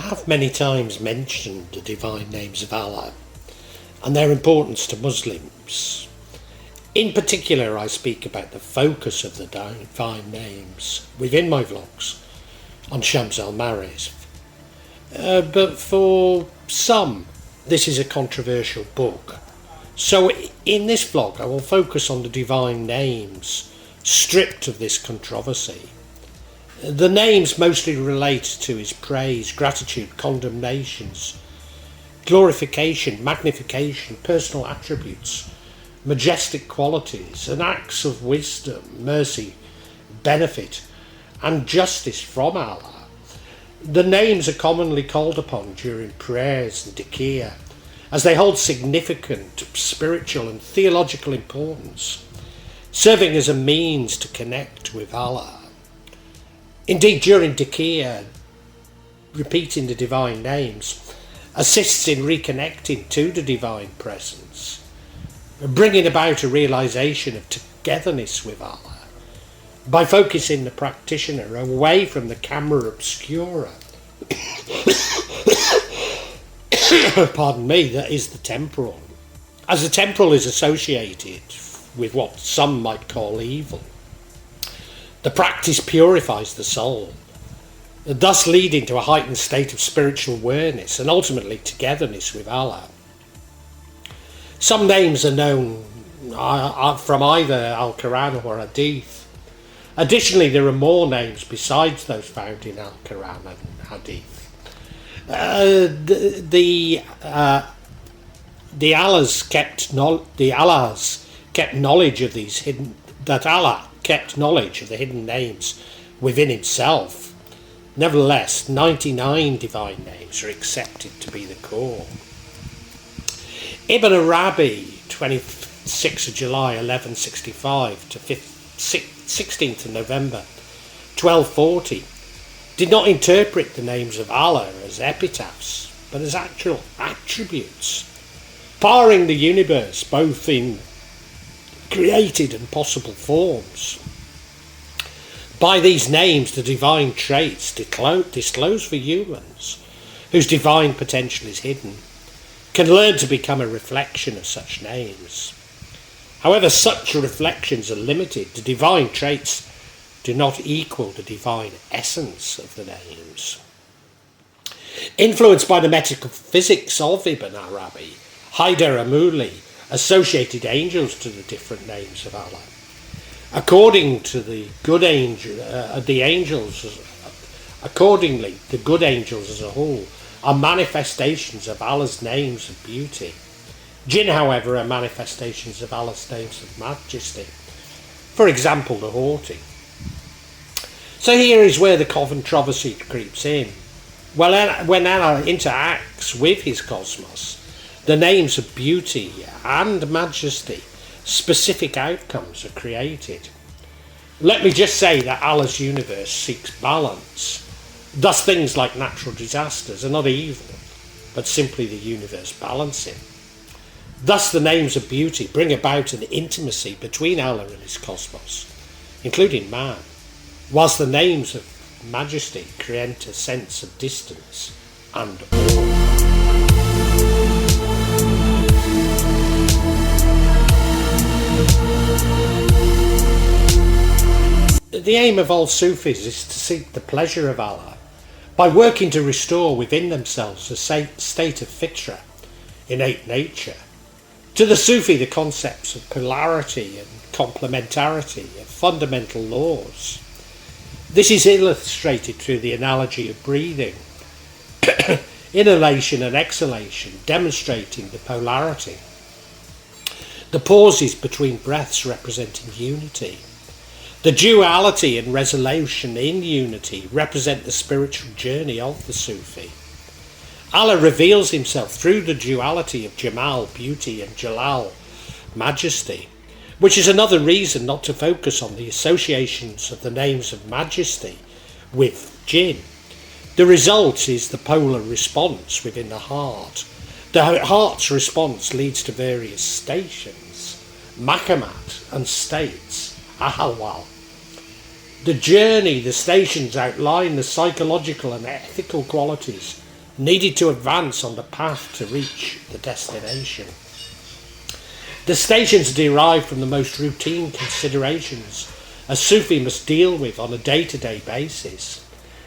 have many times mentioned the divine names of Allah and their importance to Muslims. In particular, I speak about the focus of the divine names within my vlogs on Shams al-Maarif. But for some, this is a controversial book. So in this vlog, I will focus on the divine names, stripped of this controversy. The names mostly relate to his praise, gratitude, condemnations, glorification, magnification, personal attributes, majestic qualities, and acts of wisdom, mercy, benefit, and justice from Allah. The names are commonly called upon during prayers and dhikr, as they hold significant spiritual and theological importance, serving as a means to connect with Allah. Indeed, during dhikr, repeating the divine names assists in reconnecting to the divine presence, bringing about a realisation of togetherness with Allah, by focusing the practitioner away from the camera obscura, pardon me, that is the temporal, as the temporal is associated with what some might call evil. The practice purifies the soul, thus leading to a heightened state of spiritual awareness and ultimately togetherness with Allah. Some names are known from either Al-Quran or Hadith. Additionally, there are more names besides those found in Al-Quran and Hadith. The Allahs kept knowledge of these hidden, that Allah kept knowledge of the hidden names within himself. Nevertheless, 99 divine names are accepted to be the core. Ibn Arabi, 26th of July 1165 to 16th of November 1240, did not interpret the names of Allah as epitaphs, but as actual attributes, powering the universe both in created and possible forms. By these names, the divine traits disclosed for humans, whose divine potential is hidden, can learn to become a reflection of such names. However, such reflections are limited. The divine traits do not equal the divine essence of the names. Influenced by the metaphysics of Ibn Arabi, Hyder Amuli associated angels to the different names of Allah. Accordingly, the good angels as a whole are manifestations of Allah's names of beauty. Jinn, however, are manifestations of Allah's names of majesty. For example, the haughty. So here is where the controversy creeps in. When Allah interacts with his cosmos, the names of beauty and majesty, specific outcomes are created. Let me just say that Allah's universe seeks balance. Thus things like natural disasters are not evil, but simply the universe balancing. Thus the names of beauty bring about an intimacy between Allah and his cosmos, including man, whilst the names of majesty create a sense of distance and awe. The aim of all Sufis is to seek the pleasure of Allah by working to restore within themselves a state of fitra, innate nature. To the Sufi, the concepts of polarity and complementarity are fundamental laws. This is illustrated through the analogy of breathing, inhalation and exhalation, demonstrating the polarity. The pauses between breaths representing unity. The duality and resolution in unity represent the spiritual journey of the Sufi. Allah reveals himself through the duality of Jamal, beauty, and Jalal, majesty, which is another reason not to focus on the associations of the names of majesty with jinn. The result is the polar response within the heart. The heart's response leads to various stations, maqamat, and states, ahwal. The journey, the stations outline the psychological and ethical qualities needed to advance on the path to reach the destination. The stations are derived from the most routine considerations a Sufi must deal with on a day-to-day basis,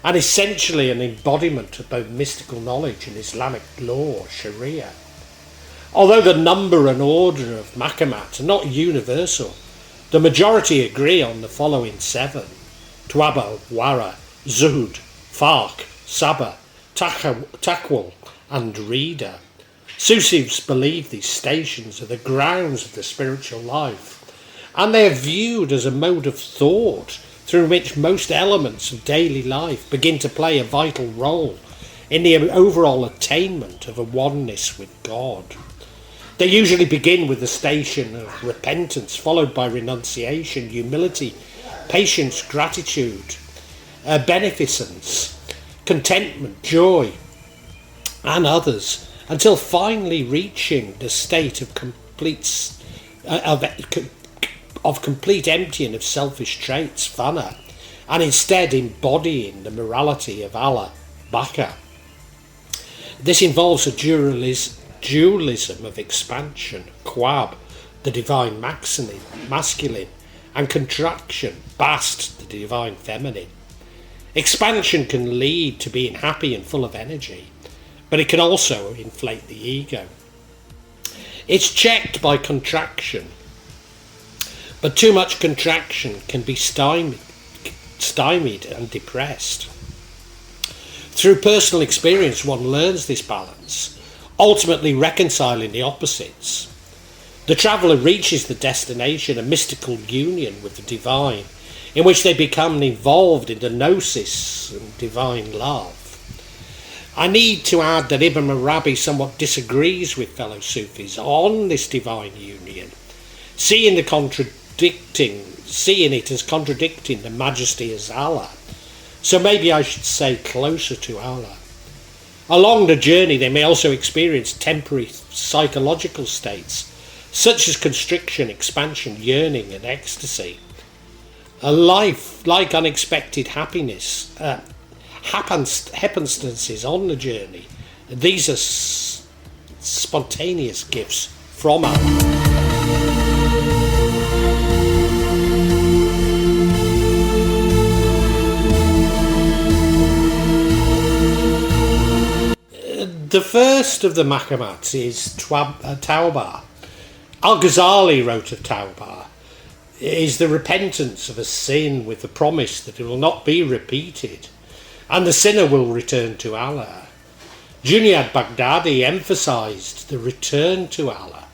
and essentially an embodiment of both mystical knowledge and Islamic law, Sharia. Although the number and order of maqamat are not universal, the majority agree on the following 7: Tawaba, Wara, Zuhud, Farq, Sabr, Taqwal and Rida. Sufis believe these stations are the grounds of the spiritual life, and they are viewed as a mode of thought through which most elements of daily life begin to play a vital role in the overall attainment of a oneness with God. They usually begin with the station of repentance, followed by renunciation, humility, patience, gratitude, beneficence, contentment, joy, and others, until finally reaching the state of complete emptying of selfish traits, fana, and instead embodying the morality of Allah, Baka. This involves a dualism of expansion, Quab, the divine masculine, and contraction, Bast, the divine feminine. Expansion can lead to being happy and full of energy, but it can also inflate the ego. It's checked by contraction, but too much contraction can be stymied and depressed. Through personal experience, one learns this balance, ultimately reconciling the opposites. The traveller reaches the destination, a mystical union with the divine, in which they become involved in the gnosis and divine love. I need to add that Ibn Arabi somewhat disagrees with fellow Sufis on this divine union, seeing it as contradicting the majesty as Allah. So maybe I should say closer to Allah. Along the journey, they may also experience temporary psychological states, such as constriction, expansion, yearning, and ecstasy. A life like unexpected happiness, happenstances on the journey. These are spontaneous gifts from Allah. The first of the maqamats is Tawbah. Al-Ghazali wrote of Tawbah is the repentance of a sin with the promise that it will not be repeated, and the sinner will return to Allah. Junaid Baghdadi emphasized the return to Allah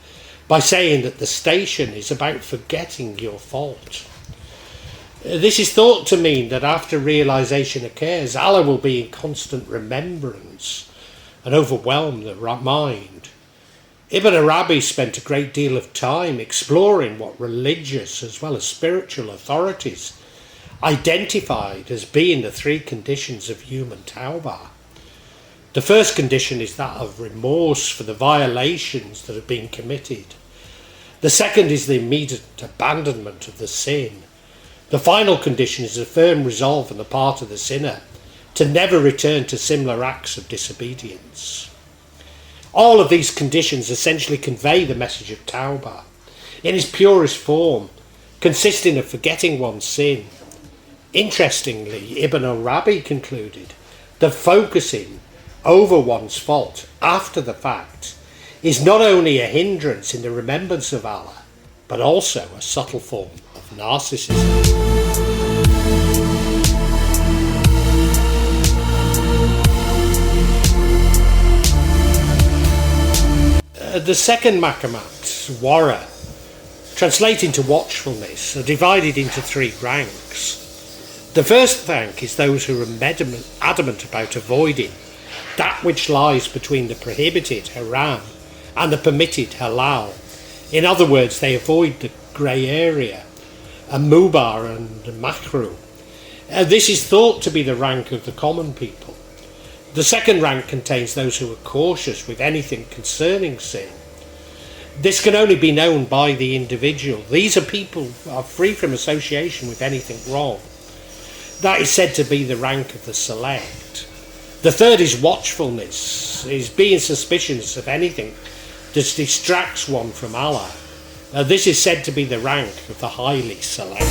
by saying that the station is about forgetting your fault. This is thought to mean that after realization occurs, Allah will be in constant remembrance and overwhelm the mind. Ibn Arabi spent a great deal of time exploring what religious as well as spiritual authorities identified as being the 3 conditions of human tawbah. The first condition is that of remorse for the violations that have been committed. The second is the immediate abandonment of the sin. The final condition is a firm resolve on the part of the sinner to never return to similar acts of disobedience. All of these conditions essentially convey the message of Tawbah in its purest form, consisting of forgetting one's sin. Interestingly, Ibn Arabi concluded that focusing over one's fault after the fact is not only a hindrance in the remembrance of Allah, but also a subtle form of narcissism. The second maqamat, Wara, translating to watchfulness, are divided into 3 ranks. The first rank is those who are adamant about avoiding that which lies between the prohibited, haram, and the permitted, halal. In other words, they avoid the grey area, a mubah and a makruh. This is thought to be the rank of the common people. The second rank contains those who are cautious with anything concerning sin. This can only be known by the individual. These are people who are free from association with anything wrong. That is said to be the rank of the select. The third is watchfulness, is being suspicious of anything that distracts one from Allah. This is said to be the rank of the highly select.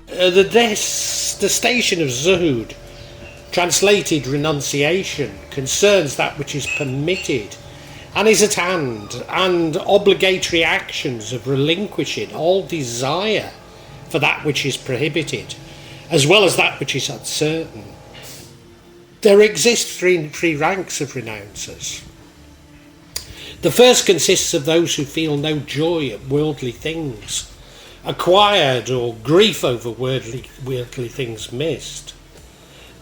The station of zuhud, translated renunciation, concerns that which is permitted and is at hand, and obligatory actions of relinquishing all desire for that which is prohibited, as well as that which is uncertain. There exist three ranks of renouncers. The first consists of those who feel no joy at worldly things acquired or grief over worldly things missed.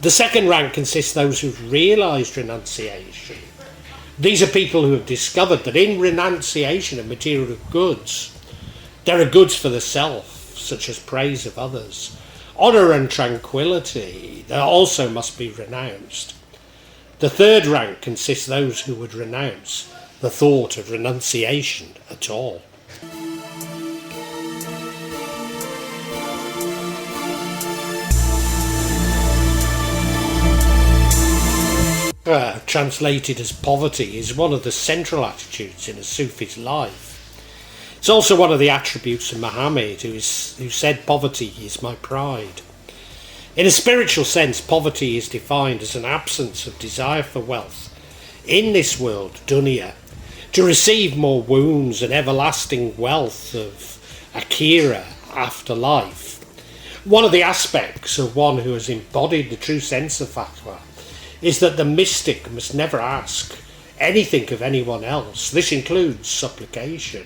The second rank consists of those who've realised renunciation. These are people who have discovered that in renunciation of material goods, there are goods for the self, such as praise of others, honour and tranquility, that also must be renounced. The third rank consists of those who would renounce the thought of renunciation at all. Translated as poverty, is one of the central attitudes in a Sufi's life. It's also one of the attributes of Muhammad, who said, "Poverty is my pride." In a spiritual sense, poverty is defined as an absence of desire for wealth in this world, dunya, to receive more wounds and everlasting wealth of akhirah, afterlife. One of the aspects of one who has embodied the true sense of fatwa is that the mystic must never ask anything of anyone else. This includes supplication.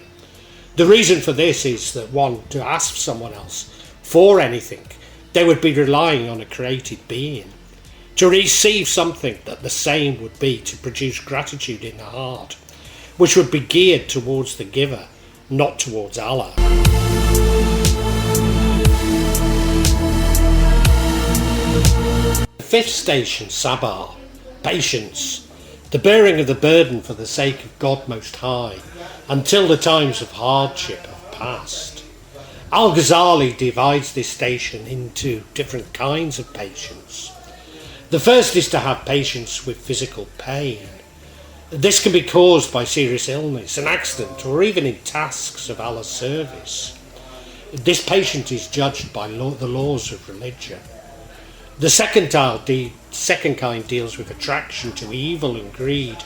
The reason for this is that one to ask someone else for anything, they would be relying on a created being. To receive something that the same would be to produce gratitude in the heart, which would be geared towards the giver, not towards Allah. The fifth station, sabr, patience, the bearing of the burden for the sake of God Most High, until the times of hardship have passed. Al-Ghazali divides this station into different kinds of patience. The first is to have patience with physical pain. This can be caused by serious illness, an accident, or even in tasks of Allah's service. This patience is judged by the laws of religion. The second kind deals with attraction to evil and greed,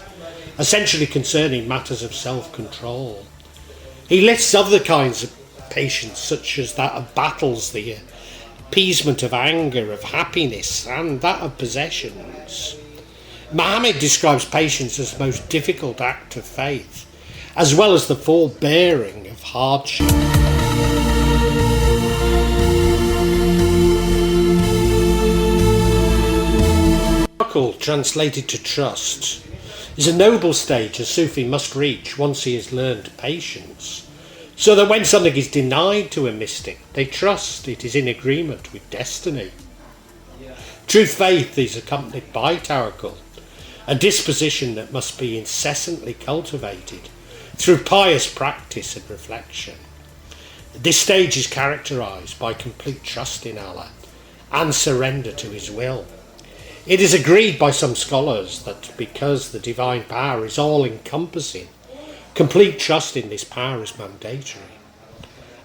essentially concerning matters of self-control. He lists other kinds of patience, such as that of battles, the appeasement of anger, of happiness, and that of possessions. Muhammad describes patience as the most difficult act of faith, as well as the forbearing of hardship. Translated to trust, is a noble stage a Sufi must reach once he has learned patience, so that when something is denied to a mystic, they trust it is in agreement with destiny. True faith is accompanied by tawakkul, a disposition that must be incessantly cultivated through pious practice and reflection. This stage is characterised by complete trust in Allah and surrender to His will. It is agreed by some scholars that because the divine power is all-encompassing, complete trust in this power is mandatory.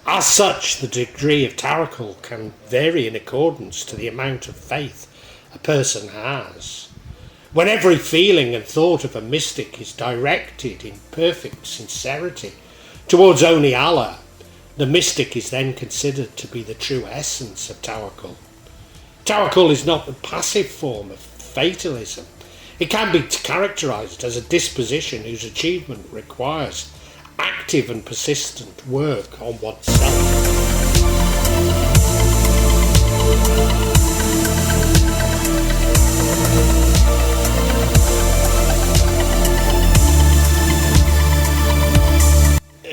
As such, the degree of tawakkul can vary in accordance to the amount of faith a person has. When every feeling and thought of a mystic is directed in perfect sincerity towards only Allah, the mystic is then considered to be the true essence of tawakkul. Tawakkul is not a passive form of fatalism. It can be characterised as a disposition whose achievement requires active and persistent work on oneself.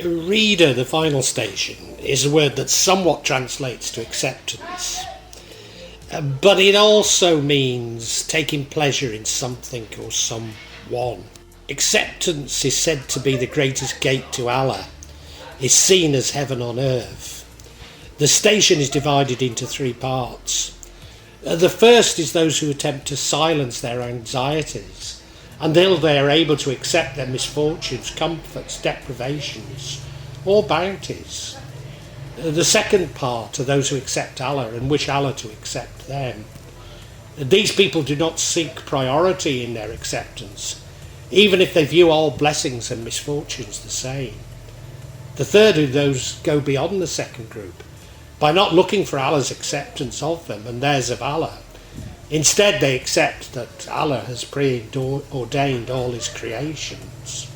Reader, the final station, is a word that somewhat translates to acceptance. But it also means taking pleasure in something or someone. Acceptance is said to be the greatest gate to Allah, is seen as heaven on earth. The station is divided into three parts. The first is those who attempt to silence their anxieties until they are able to accept their misfortunes, comforts, deprivations, or bounties. The second part are those who accept Allah and wish Allah to accept them. These people do not seek priority in their acceptance, even if they view all blessings and misfortunes the same. The third are those who go beyond the second group by not looking for Allah's acceptance of them and theirs of Allah. Instead, they accept that Allah has preordained all his creations.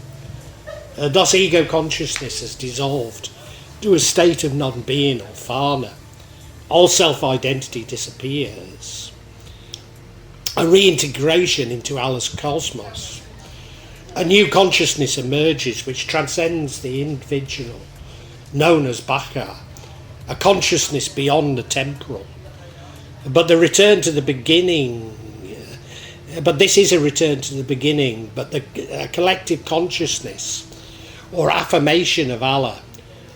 Thus, ego consciousness has dissolved to a state of non-being or fana. All self-identity disappears. A reintegration into Allah's cosmos. A new consciousness emerges which transcends the individual, known as dhikr, a consciousness beyond the temporal. But this is a return to the beginning, but the collective consciousness or affirmation of Allah,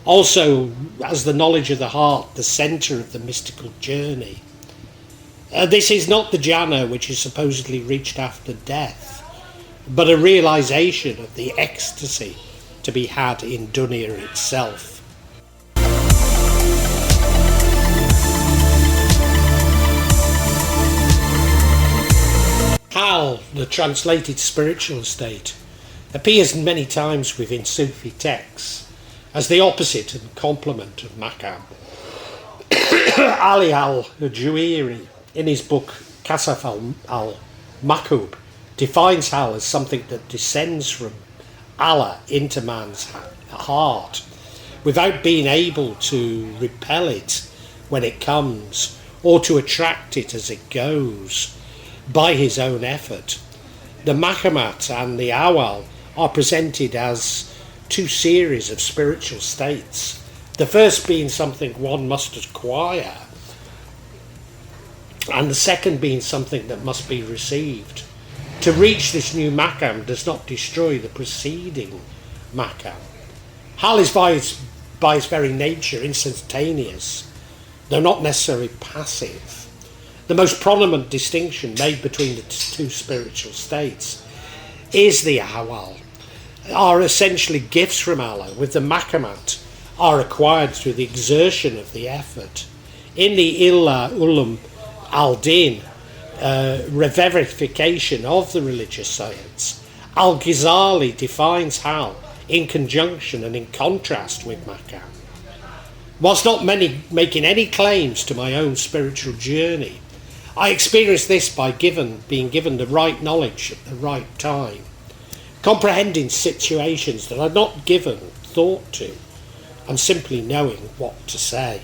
also as the knowledge of the heart, the centre of the mystical journey. This is not the jhana which is supposedly reached after death, but a realisation of the ecstasy to be had in dunya itself. Hal, the translated spiritual state, appears many times within Sufi texts as the opposite and complement of maqam. Ali al-Hujwiri, in his book Kasaf al-Makub, defines hal as something that descends from Allah into man's heart without being able to repel it when it comes or to attract it as it goes by his own effort. The maqamat and the awal are presented as two series of spiritual states, the first being something one must acquire and the second being something that must be received. To reach this new maqam does not destroy the preceding maqam. Hal is by its very nature instantaneous, though not necessarily passive. The most prominent distinction made between the two spiritual states is the awal, are essentially gifts from Allah, with the maqamat are acquired through the exertion of the effort. In the Ulum al-Din, revivification of the religious science, Al-Ghazali defines hal in conjunction and in contrast with maqam. Whilst not making any claims to my own spiritual journey, I experienced this by being given the right knowledge at the right time, comprehending situations that I'd not given thought to, and simply knowing what to say.